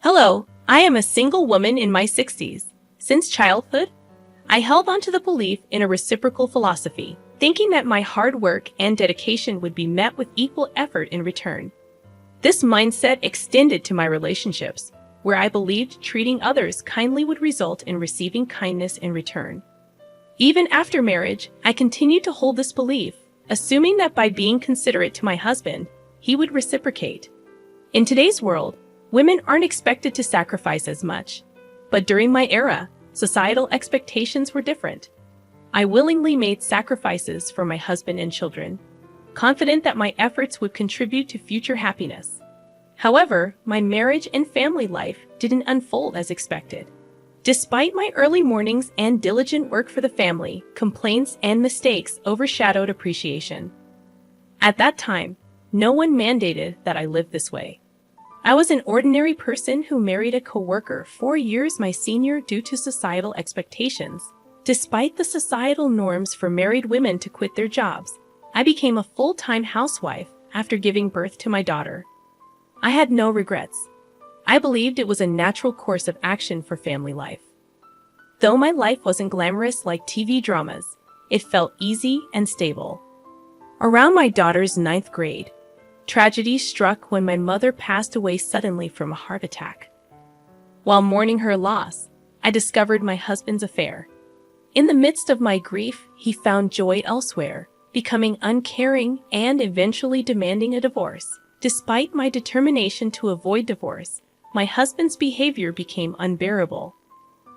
Hello, I am a single woman in my 60s. Since childhood, I held on to the belief in a reciprocal philosophy, thinking that my hard work and dedication would be met with equal effort in return. This mindset extended to my relationships, where I believed treating others kindly would result in receiving kindness in return. Even after marriage, I continued to hold this belief, assuming that by being considerate to my husband, he would reciprocate. In today's world, women aren't expected to sacrifice as much. But during my era, societal expectations were different. I willingly made sacrifices for my husband and children, confident that my efforts would contribute to future happiness. However, my marriage and family life didn't unfold as expected. Despite my early mornings and diligent work for the family, complaints and mistakes overshadowed appreciation. At that time, no one mandated that I live this way. I was an ordinary person who married a coworker 4 years my senior due to societal expectations. Despite the societal norms for married women to quit their jobs, I became a full-time housewife after giving birth to my daughter. I had no regrets. I believed it was a natural course of action for family life. Though my life wasn't glamorous like TV dramas, it felt easy and stable. Around my daughter's 9th grade, tragedy struck when my mother passed away suddenly from a heart attack. While mourning her loss, I discovered my husband's affair. In the midst of my grief, he found joy elsewhere, becoming uncaring and eventually demanding a divorce. Despite my determination to avoid divorce, my husband's behavior became unbearable.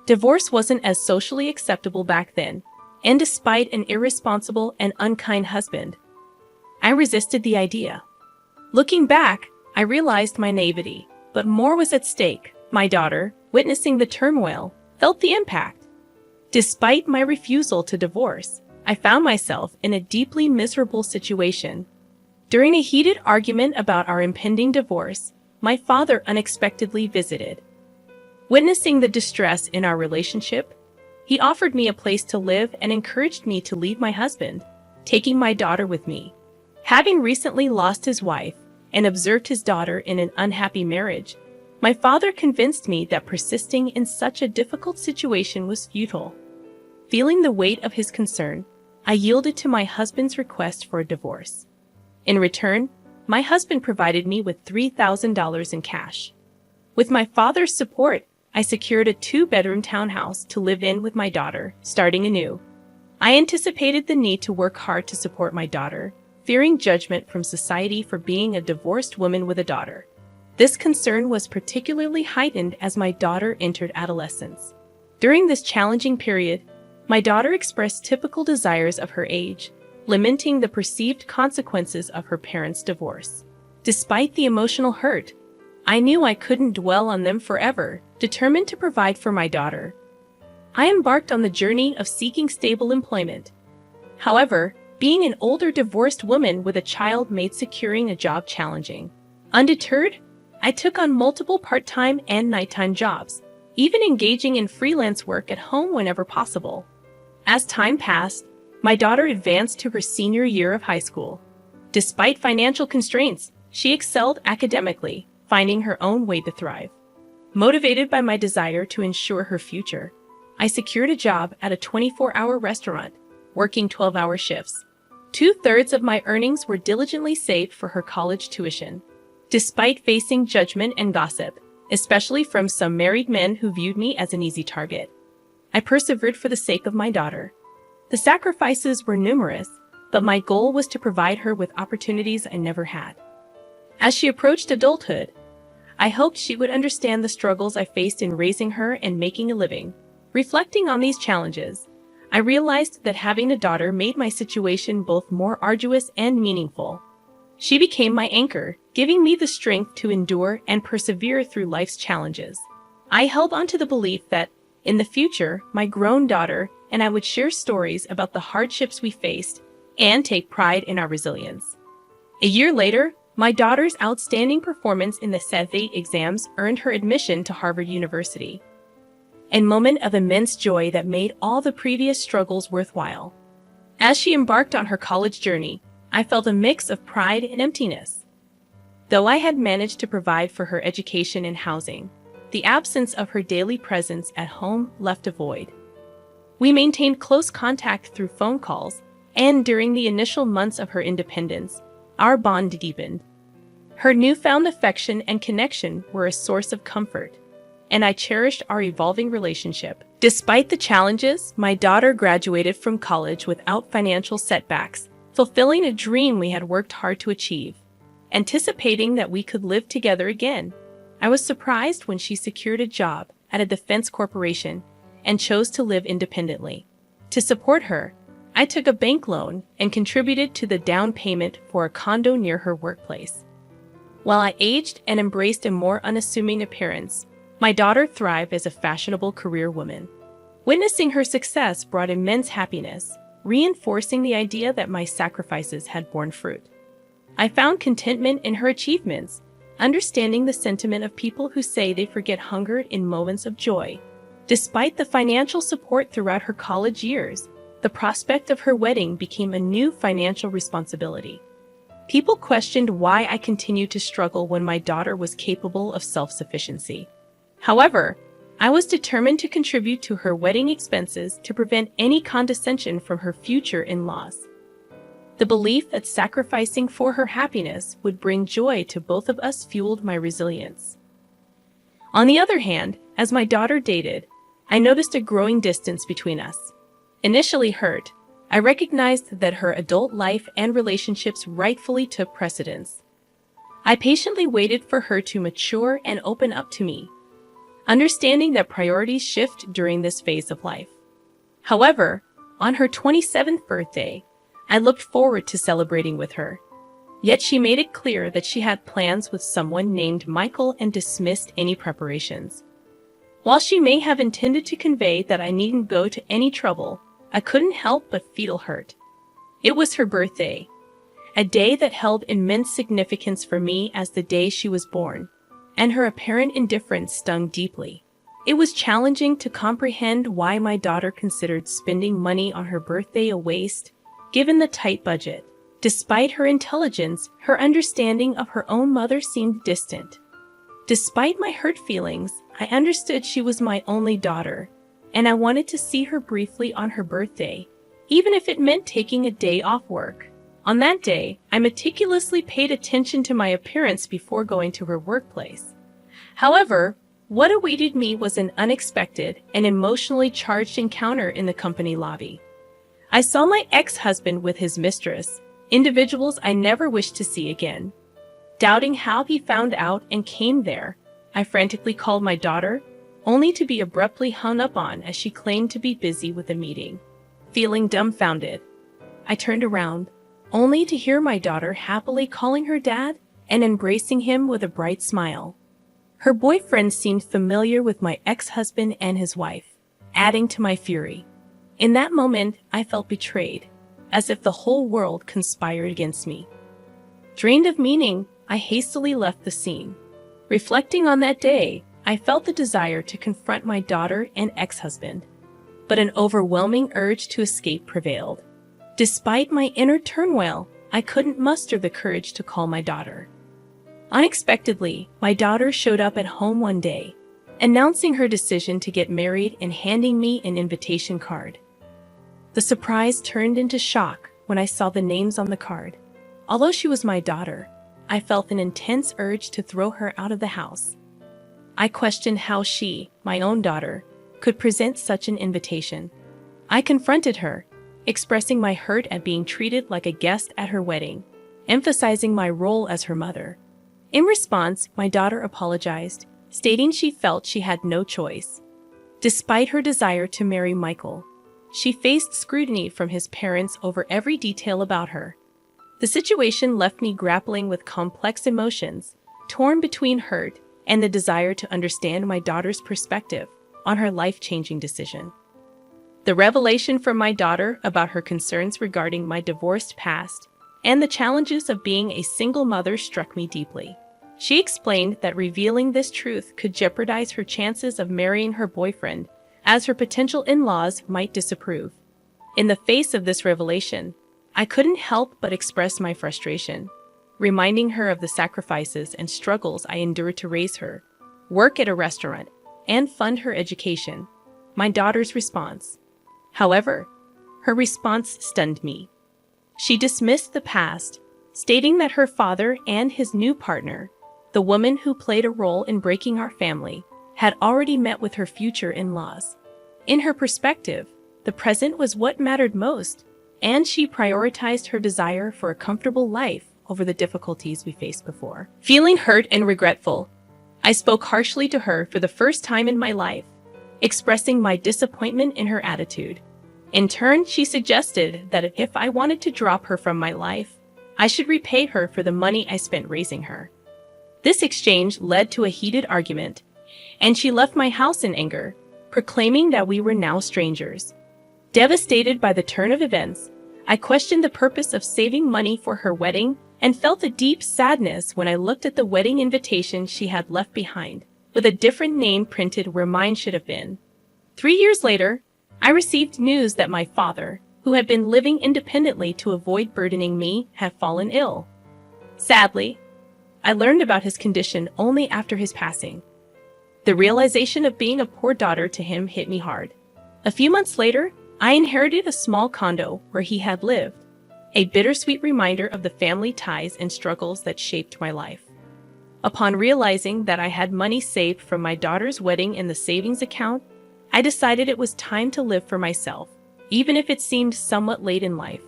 Divorce wasn't as socially acceptable back then, and despite an irresponsible and unkind husband, I resisted the idea. Looking back, I realized my naivety, but more was at stake. My daughter, witnessing the turmoil, felt the impact. Despite my refusal to divorce, I found myself in a deeply miserable situation. During a heated argument about our impending divorce, my father unexpectedly visited. Witnessing the distress in our relationship, he offered me a place to live and encouraged me to leave my husband, taking my daughter with me. Having recently lost his wife and observed his daughter in an unhappy marriage, my father convinced me that persisting in such a difficult situation was futile. Feeling the weight of his concern, I yielded to my husband's request for a divorce. In return, my husband provided me with $3,000 in cash. With my father's support, I secured a 2-bedroom townhouse to live in with my daughter, starting anew. I anticipated the need to work hard to support my daughter, fearing judgment from society for being a divorced woman with a daughter. This concern was particularly heightened as my daughter entered adolescence. During this challenging period, my daughter expressed typical desires of her age, lamenting the perceived consequences of her parents' divorce. Despite the emotional hurt, I knew I couldn't dwell on them forever, determined to provide for my daughter. I embarked on the journey of seeking stable employment. However, being an older divorced woman with a child made securing a job challenging. Undeterred, I took on multiple part-time and nighttime jobs, even engaging in freelance work at home whenever possible. As time passed, my daughter advanced to her senior year of high school. Despite financial constraints, she excelled academically, finding her own way to thrive. Motivated by my desire to ensure her future, I secured a job at a 24-hour restaurant, working 12-hour shifts. 2/3 of my earnings were diligently saved for her college tuition. Despite facing judgment and gossip, especially from some married men who viewed me as an easy target, I persevered for the sake of my daughter. The sacrifices were numerous, but my goal was to provide her with opportunities I never had. As she approached adulthood, I hoped she would understand the struggles I faced in raising her and making a living. Reflecting on these challenges, I realized that having a daughter made my situation both more arduous and meaningful. She became my anchor, giving me the strength to endure and persevere through life's challenges. I held on to the belief that, in the future, my grown daughter and I would share stories about the hardships we faced and take pride in our resilience. A year later, my daughter's outstanding performance in the SAT exams earned her admission to Harvard University. A moment of immense joy that made all the previous struggles worthwhile. As she embarked on her college journey, I felt a mix of pride and emptiness. Though I had managed to provide for her education and housing, The absence of her daily presence at home left a void. We maintained close contact through phone calls, and during the initial months of her independence, our bond deepened. Her newfound affection and connection were a source of comfort, and I cherished our evolving relationship. Despite the challenges, my daughter graduated from college without financial setbacks, fulfilling a dream we had worked hard to achieve. Anticipating that we could live together again, I was surprised when she secured a job at a defense corporation and chose to live independently. To support her, I took a bank loan and contributed to the down payment for a condo near her workplace. While I aged and embraced a more unassuming appearance, my daughter thrived as a fashionable career woman. Witnessing her success brought immense happiness, reinforcing the idea that my sacrifices had borne fruit. I found contentment in her achievements, understanding the sentiment of people who say they forget hunger in moments of joy. Despite the financial support throughout her college years, the prospect of her wedding became a new financial responsibility. People questioned why I continued to struggle when my daughter was capable of self-sufficiency. However, I was determined to contribute to her wedding expenses to prevent any condescension from her future in-laws. The belief that sacrificing for her happiness would bring joy to both of us fueled my resilience. On the other hand, as my daughter dated, I noticed a growing distance between us. Initially hurt, I recognized that her adult life and relationships rightfully took precedence. I patiently waited for her to mature and open up to me, understanding that priorities shift during this phase of life. However, on her 27th birthday, I looked forward to celebrating with her. Yet she made it clear that she had plans with someone named Michael and dismissed any preparations. While she may have intended to convey that I needn't go to any trouble, I couldn't help but feel hurt. It was her birthday, a day that held immense significance for me as the day she was born, and her apparent indifference stung deeply. It was challenging to comprehend why my daughter considered spending money on her birthday a waste, given the tight budget. Despite her intelligence, her understanding of her own mother seemed distant. Despite my hurt feelings, I understood she was my only daughter, and I wanted to see her briefly on her birthday, even if it meant taking a day off work. On that day, I meticulously paid attention to my appearance before going to her workplace. However, what awaited me was an unexpected and emotionally charged encounter in the company lobby. I saw my ex-husband with his mistress, individuals I never wished to see again. Doubting how he found out and came there, I frantically called my daughter, only to be abruptly hung up on as she claimed to be busy with a meeting. Feeling dumbfounded, I turned around, only to hear my daughter happily calling her dad and embracing him with a bright smile. Her boyfriend seemed familiar with my ex-husband and his wife, adding to my fury. In that moment, I felt betrayed, as if the whole world conspired against me. Drained of meaning, I hastily left the scene. Reflecting on that day, I felt the desire to confront my daughter and ex-husband, but an overwhelming urge to escape prevailed. Despite my inner turmoil, I couldn't muster the courage to call my daughter. Unexpectedly, my daughter showed up at home one day, announcing her decision to get married and handing me an invitation card. The surprise turned into shock when I saw the names on the card. Although she was my daughter, I felt an intense urge to throw her out of the house. I questioned how she, my own daughter, could present such an invitation. I confronted her, expressing my hurt at being treated like a guest at her wedding, emphasizing my role as her mother. In response, my daughter apologized, stating she felt she had no choice. Despite her desire to marry Michael, she faced scrutiny from his parents over every detail about her. The situation left me grappling with complex emotions, torn between hurt and the desire to understand my daughter's perspective on her life-changing decision. The revelation from my daughter about her concerns regarding my divorced past and the challenges of being a single mother struck me deeply. She explained that revealing this truth could jeopardize her chances of marrying her boyfriend, as her potential in-laws might disapprove. In the face of this revelation, I couldn't help but express my frustration, reminding her of the sacrifices and struggles I endured to raise her. work at a restaurant, and fund her education. My daughter's response. However, her response stunned me. She dismissed the past, stating that her father and his new partner, the woman who played a role in breaking our family, had already met with her future in-laws. In her perspective, the present was what mattered most, and she prioritized her desire for a comfortable life over the difficulties we faced before. Feeling hurt and regretful, I spoke harshly to her for the first time in my life, expressing my disappointment in her attitude. In turn, she suggested that if I wanted to drop her from my life, I should repay her for the money I spent raising her. This exchange led to a heated argument, and she left my house in anger, proclaiming that we were now strangers. Devastated by the turn of events, I questioned the purpose of saving money for her wedding and felt a deep sadness when I looked at the wedding invitation she had left behind, with a different name printed where mine should have been. 3 years later, I received news that my father, who had been living independently to avoid burdening me, had fallen ill. Sadly, I learned about his condition only after his passing. The realization of being a poor daughter to him hit me hard. A few months later, I inherited a small condo where he had lived, a bittersweet reminder of the family ties and struggles that shaped my life. Upon realizing that I had money saved from my daughter's wedding in the savings account, I decided it was time to live for myself, even if it seemed somewhat late in life.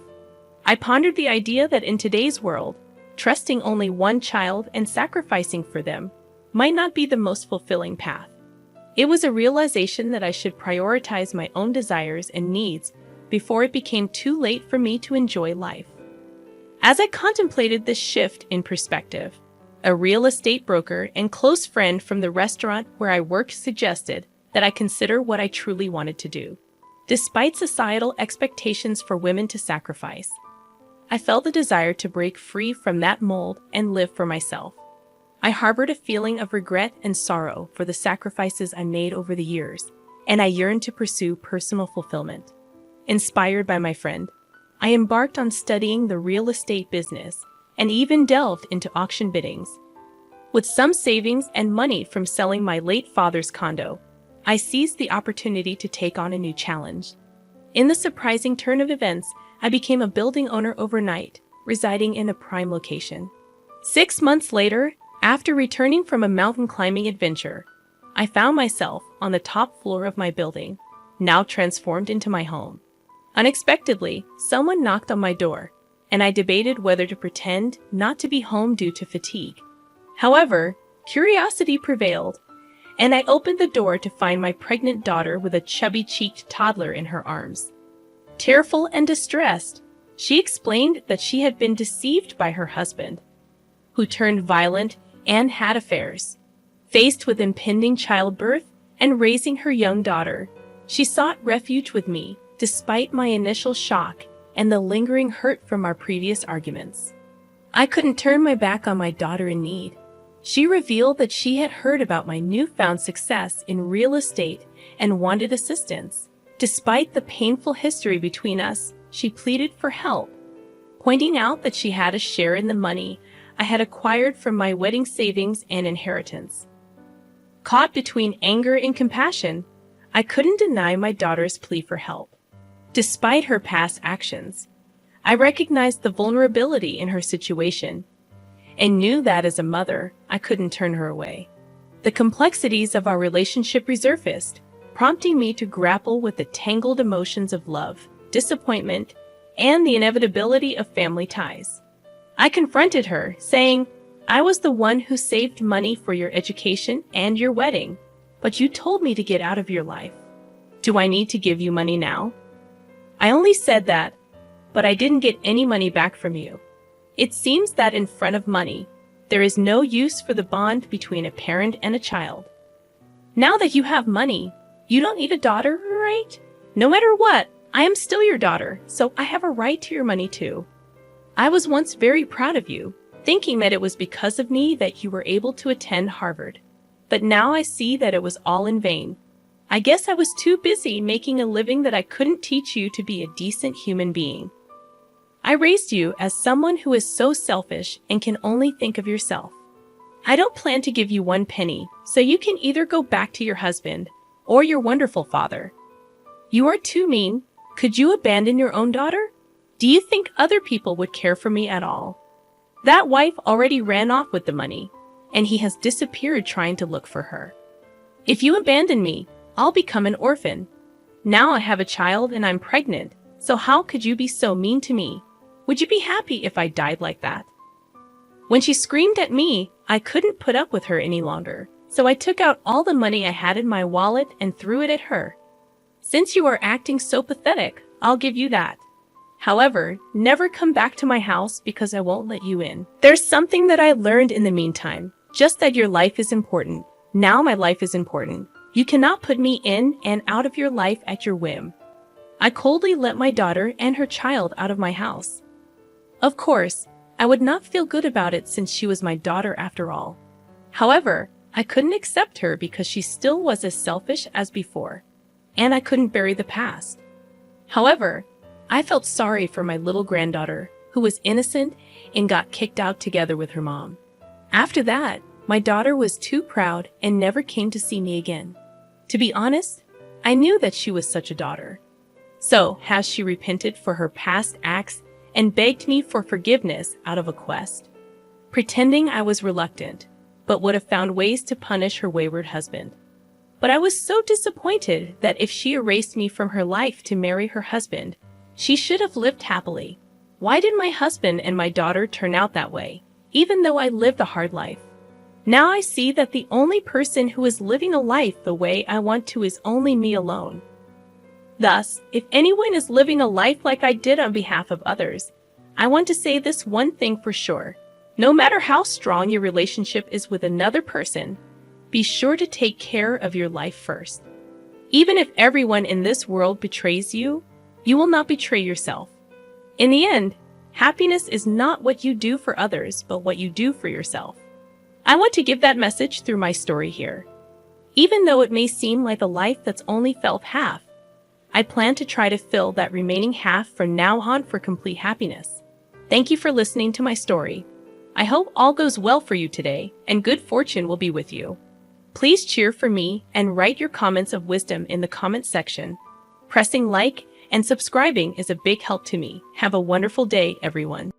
I pondered the idea that in today's world, trusting only one child and sacrificing for them might not be the most fulfilling path. It was a realization that I should prioritize my own desires and needs before it became too late for me to enjoy life. As I contemplated this shift in perspective, a real estate broker and close friend from the restaurant where I worked suggested that I consider what I truly wanted to do. Despite societal expectations for women to sacrifice, I felt the desire to break free from that mold and live for myself. I harbored a feeling of regret and sorrow for the sacrifices I made over the years, and I yearned to pursue personal fulfillment. Inspired by my friend, I embarked on studying the real estate business and even delved into auction biddings. With some savings and money from selling my late father's condo, I seized the opportunity to take on a new challenge. In the surprising turn of events, I became a building owner overnight, residing in a prime location. 6 months later, after returning from a mountain climbing adventure, I found myself on the top floor of my building, now transformed into my home. Unexpectedly, someone knocked on my door, and I debated whether to pretend not to be home due to fatigue. However, curiosity prevailed, and I opened the door to find my pregnant daughter with a chubby-cheeked toddler in her arms. Tearful and distressed, she explained that she had been deceived by her husband, who turned violent and had affairs. Faced with impending childbirth and raising her young daughter, she sought refuge with me, despite my initial shock and the lingering hurt from our previous arguments. I couldn't turn my back on my daughter in need. She revealed that she had heard about my newfound success in real estate and wanted assistance. Despite the painful history between us, she pleaded for help, pointing out that she had a share in the money I had acquired from my wedding savings and inheritance. Caught between anger and compassion, I couldn't deny my daughter's plea for help. Despite her past actions, I recognized the vulnerability in her situation and knew that as a mother, I couldn't turn her away. The complexities of our relationship resurfaced, prompting me to grapple with the tangled emotions of love, disappointment, and the inevitability of family ties. I confronted her, saying, "I was the one who saved money for your education and your wedding, but you told me to get out of your life. Do I need to give you money now?" I only said that, but I didn't get any money back from you. It seems that in front of money, there is no use for the bond between a parent and a child. Now that you have money, you don't need a daughter, right? No matter what, I am still your daughter, so I have a right to your money too. I was once very proud of you, thinking that it was because of me that you were able to attend Harvard. But now I see that it was all in vain. I guess I was too busy making a living that I couldn't teach you to be a decent human being. I raised you as someone who is so selfish and can only think of yourself. I don't plan to give you one penny, so you can either go back to your husband or your wonderful father. You are too mean. Could you abandon your own daughter? Do you think other people would care for me at all? That wife already ran off with the money, and he has disappeared trying to look for her. If you abandon me, I'll become an orphan. Now I have a child and I'm pregnant, so how could you be so mean to me? Would you be happy if I died like that? When she screamed at me, I couldn't put up with her any longer, so I took out all the money I had in my wallet and threw it at her. Since you are acting so pathetic, I'll give you that. However, never come back to my house because I won't let you in. There's something that I learned in the meantime, just that your life is important. Now my life is important. You cannot put me in and out of your life at your whim. I coldly let my daughter and her child out of my house. Of course, I would not feel good about it since she was my daughter after all. However, I couldn't accept her because she still was as selfish as before, and I couldn't bury the past. However, I felt sorry for my little granddaughter, who was innocent and got kicked out together with her mom. After that, my daughter was too proud and never came to see me again. To be honest, I knew that she was such a daughter. So, has she repented for her past acts and begged me for forgiveness out of a quest, pretending I was reluctant, but would have found ways to punish her wayward husband. But I was so disappointed that if she erased me from her life to marry her husband, she should have lived happily. Why did my husband and my daughter turn out that way, even though I lived a hard life? Now I see that the only person who is living a life the way I want to is only me alone. Thus, if anyone is living a life like I did on behalf of others, I want to say this one thing for sure. No matter how strong your relationship is with another person, be sure to take care of your life first. Even if everyone in this world betrays you, you will not betray yourself. In the end, happiness is not what you do for others, but what you do for yourself. I want to give that message through my story here. Even though it may seem like a life that's only felt half, I plan to try to fill that remaining half from now on for complete happiness. Thank you for listening to my story. I hope all goes well for you today, and good fortune will be with you. Please cheer for me and write your comments of wisdom in the comment section. Pressing like and subscribing is a big help to me. Have a wonderful day, everyone.